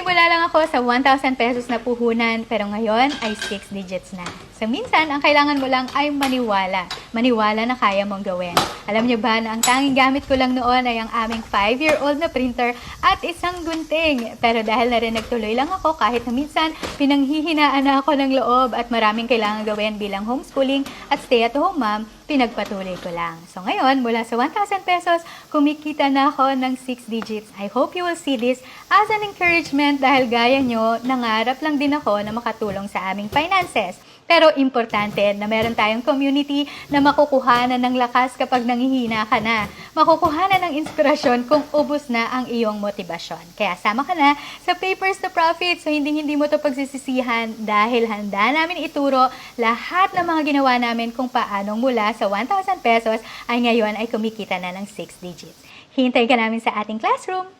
Nagsimula lang ako sa 1,000 pesos na puhunan, pero ngayon ay 6 digits na. So minsan, ang kailangan mo lang ay maniwala. Maniwala na kaya mong gawin. Alam niyo ba na ang tanging gamit ko lang noon ay ang aming 5-year-old na printer at isang gunting. Pero dahil na rin nagtuloy lang ako kahit na minsan pinanghihinaan na ako ng loob at maraming kailangan gawin bilang homeschooling at stay-at-home mom, pinagpatuloy ko lang. So ngayon, mula sa 1,000 pesos, kumikita na ako ng 6 digits. I hope you will see this as an encouragement dahil gaya nyo, nangarap lang din ako na makatulong sa aming finances. Pero importante na meron tayong community na makukuhanan ng lakas kapag nangihina ka na. Makukuhanan ng inspirasyon kung ubos na ang iyong motibasyon. Kaya sama ka na sa Papers to Profit so hindi mo to pagsisisihan dahil handa namin ituro lahat ng mga ginawa namin kung paanong mula sa 1,000 pesos ay ngayon ay kumikita na ng 6 digits. Hintay ka namin sa ating classroom!